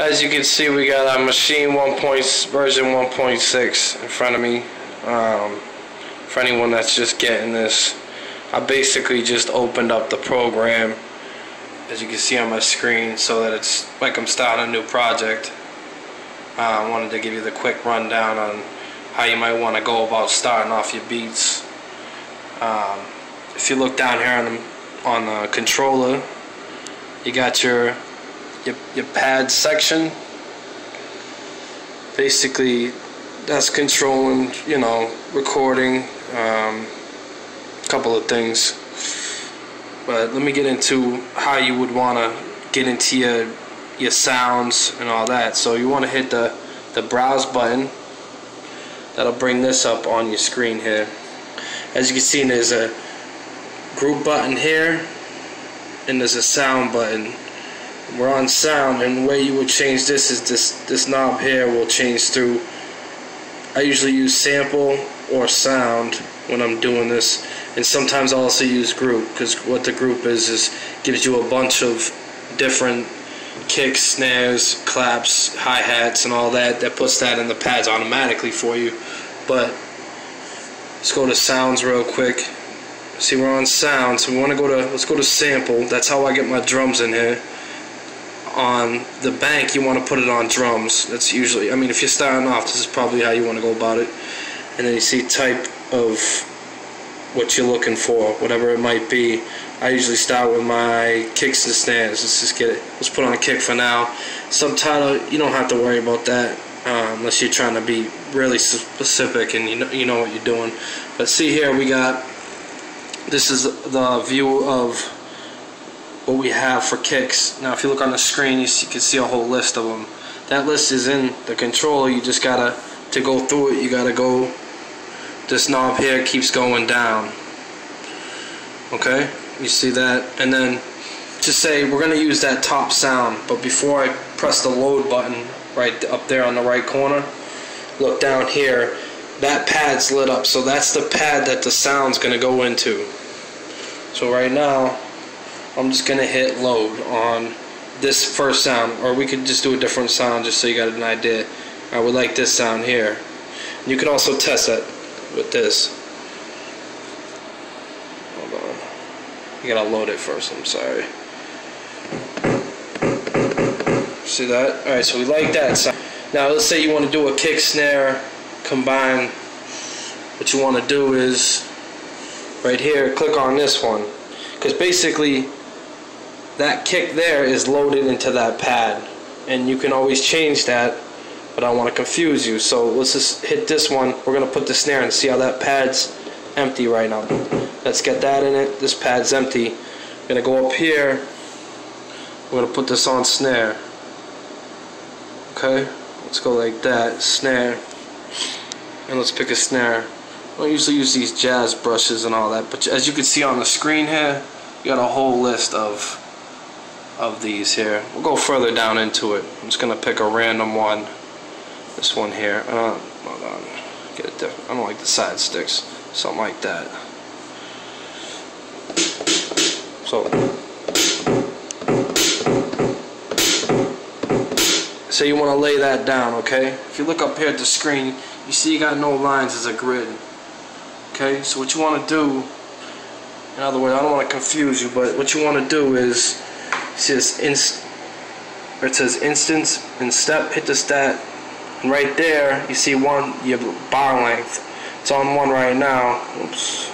As you can see, we got our Maschine version 1.6 in front of me. For anyone that's just getting this, I basically just opened up the program, as you can see on my screen, so that it's like I'm starting a new project. I wanted to give you the quick rundown on how you might want to go about starting off your beats. If you look down here on the controller, you got your pad section. Basically, that's controlling, recording, a couple of things. But let me get into how you would want to get into your sounds and all that. So you want to hit the browse button. That'll bring this up on your screen here. As you can see, there's a group button here and there's a sound button. We're on sound, and the way you would change this is this knob here will change through. I usually use sample or sound when I'm doing this, and sometimes I also use group, because what the group is gives you a bunch of different kicks, snares, claps, hi-hats, and all that puts that in the pads automatically for you. But let's go to sounds real quick. See, we're on sound, so we want to let's go to sample. That's how I get my drums in here. On the bank, you want to put it on drums. That's usually, if you're starting off, this is probably how you want to go about it. And then you see type of what you're looking for, whatever it might be. I usually start with my kicks and snares. Let's put on a kick for now. Subtitle, you don't have to worry about that unless you're trying to be really specific and you know what you're doing. But see here, this is the view of what we have for kicks. Now if you look on the screen, you can see a whole list of them. That list is in the controller. You just to go through it, you gotta go, this knob here keeps going down. Okay, you see that? And then just say we're gonna use that top sound, but before I press the load button right up there on the right corner, look down here, that pad's lit up, so that's the pad that the sound's gonna go into. So right now I'm just gonna hit load on this first sound, or we could just do a different sound just so you got an idea. I would like this sound here. You could also test that with this. Hold on, you gotta load it first, I'm sorry. See that? Alright, so we like that sound. Now let's say you want to do a kick snare combine. What you want to do is right here, click on this one, because basically that kick there is loaded into that pad, and you can always change that, but I don't want to confuse you, so let's just hit this one. We're going to put the snare in. See how that pad's empty right now. Let's get that in it. This pad's empty. I'm going to go up here. We're going to put this on snare. Okay, let's go like that, snare, and let's pick a snare. I don't usually use these jazz brushes and all that, but as you can see on the screen here, you got a whole list of these here. We'll go further down into it. I'm just gonna pick a random one. This one here. Hold on. Get it different. I don't like the side sticks. Something like that. So you want to lay that down, okay? If you look up here at the screen, you see you got no lines as a grid. Okay, so what you want to do, in other words, I don't want to confuse you, but what you want to do is, see this where it says instance and step, hit the stat, and right there you see your bar length. It's on one right now. Oops.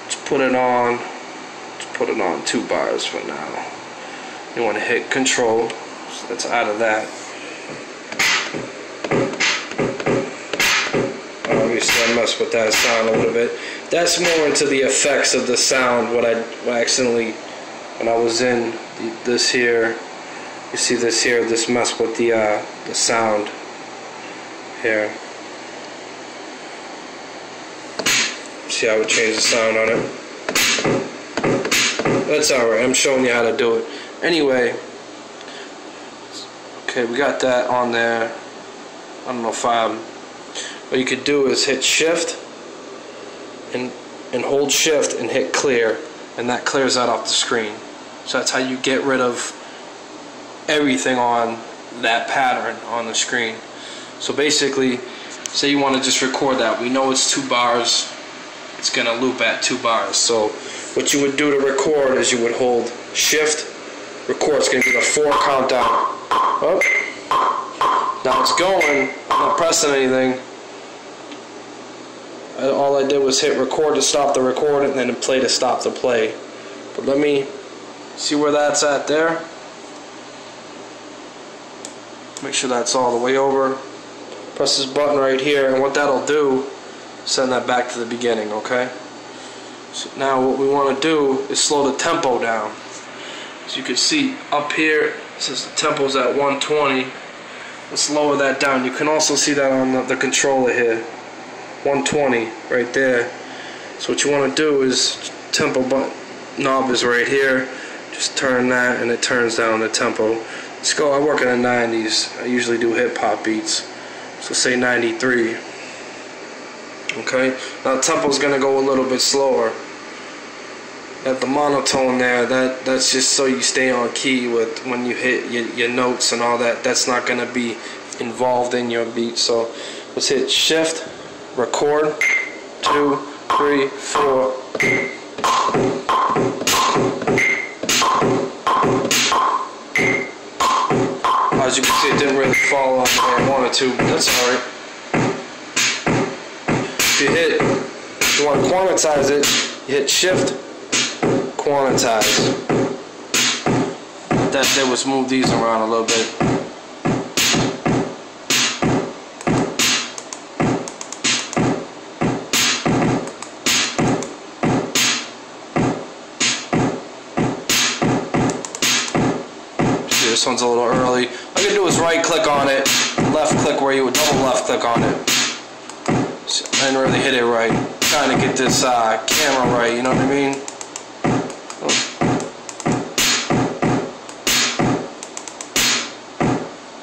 Let's put it on 2 bars for now. You want to hit control, so that's out of that. Obviously I messed with that sound a little bit. That's more into the effects of the sound. When I was in this here, you see this here, this messed with the sound here. See how it changed the sound on it? That's alright, I'm showing you how to do it. Anyway, okay, we got that on there. I don't know if what you could do is hit shift and hold shift and hit clear, and that clears that off the screen. So that's how you get rid of everything on that pattern on the screen. So basically, say you want to just record that. We know it's 2 bars. It's going to loop at 2 bars. So what you would do to record is you would hold shift, record. It's going to be the 4 countdown. Oh. Now it's going. I'm not pressing anything. All I did was hit record to stop the record and then play to stop the play. But let me see where that's at there. Make sure that's all the way over. Press this button right here, and what that'll do, send that back to the beginning, okay? So now what we want to do is slow the tempo down. As you can see up here, it says the tempo's at 120. Let's lower that down. You can also see that on the controller here. 120 right there. So what you want to do is, tempo knob is right here. Just turn that and it turns down the tempo. Let's go. I work in the 90s. I usually do hip hop beats. So say 93. Okay. Now tempo's gonna go a little bit slower. At the monotone there, that's just so you stay on key with when you hit your notes and all that. That's not gonna be involved in your beat. So let's hit shift, record, 2, 3, 4. As you can see, it didn't really fall off where I wanted to, but that's alright. If you want to quantize it, you hit shift, quantize. What that did was move these around a little bit. This one's a little early. All you do is right click on it, left click where you would double left click on it. So I didn't really hit it right. Trying to get this camera right, you know what I mean?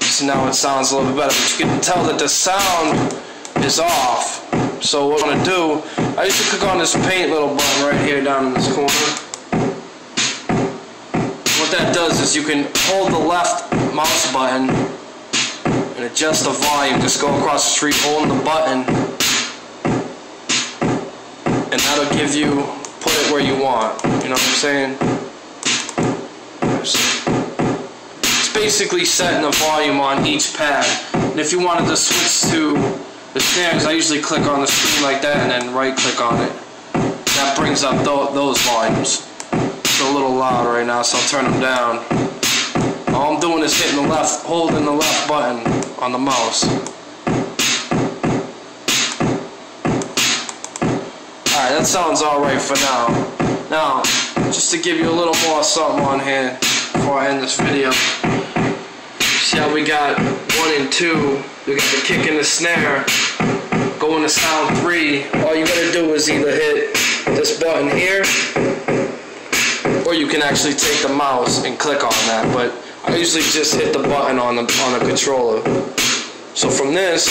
So now it sounds a little bit better, but you can tell that the sound is off. So what I'm gonna do, I usually click on this paint little button right here down in this corner. What that does is you can hold the left mouse button and adjust the volume. Just go across the street holding the button, and that'll give you, put it where you want. You know what I'm saying? It's basically setting the volume on each pad. And if you wanted to switch to the snares, I usually click on the screen like that and then right click on it. That brings up those volumes. A little loud right now, so I'll turn them down. All I'm doing is hitting the left, holding the left button on the mouse. Alright, that sounds alright for now. Now, just to give you a little more something on here before I end this video. See how we got 1 and 2, we got the kick and the snare. Going to sound 3, all you gotta do is either hit this button here, or you can actually take the mouse and click on that, but I usually just hit the button on the controller. So from this,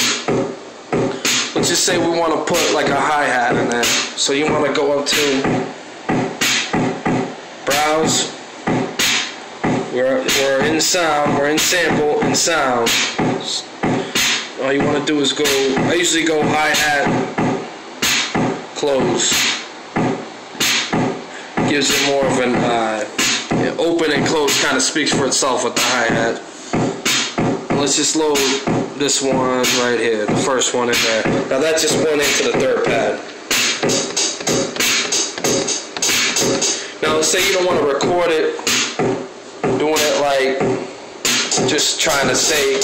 let's just say we want to put like a hi-hat in there. So you want to go up to browse. We're in sound, we're in sample and sound. All you want to do is go, I usually go hi-hat, close. Gives it more of an open and close, kind of speaks for itself with the hi-hat. Let's just load this one right here, the first one in there. Now that just went into the 3rd pad. Now let's say you don't want to record it, doing it like just trying to say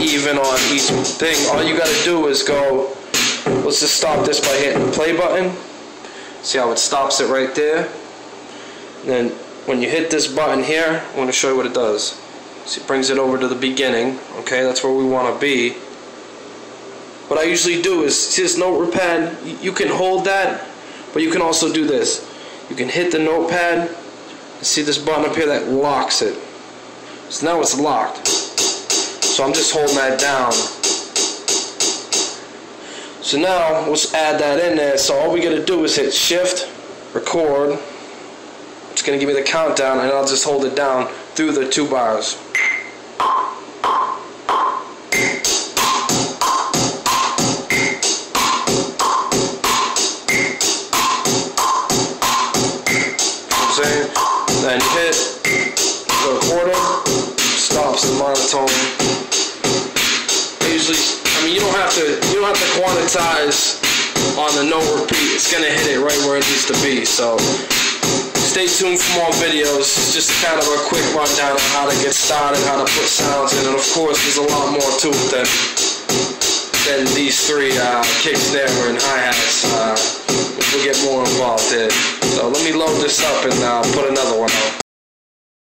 even on each thing. All you got to do is go, let's just stop this by hitting the play button. See how it stops it right there? Then when you hit this button here, I want to show you what it does. So it brings it over to the beginning. Okay, that's where we want to be. What I usually do is, see this notepad, you can hold that, but you can also do this. You can hit the notepad, and see this button up here that locks it. So now it's locked. So I'm just holding that down. So now let's add that in there. So all we gotta do is hit shift, record. It's going to give me the countdown, and I'll just hold it down through the 2 bars. Then you hit the recorder, stops the monotone. Usually, I mean, you don't have to quantize on the no repeat. It's gonna hit it right where it needs to be. So stay tuned for more videos. It's just kind of a quick rundown on how to get started, how to put sounds in, and of course, there's a lot more to it than these three kick, snare, and hi-hats. We'll get more involved here. So let me load this up and put another one out.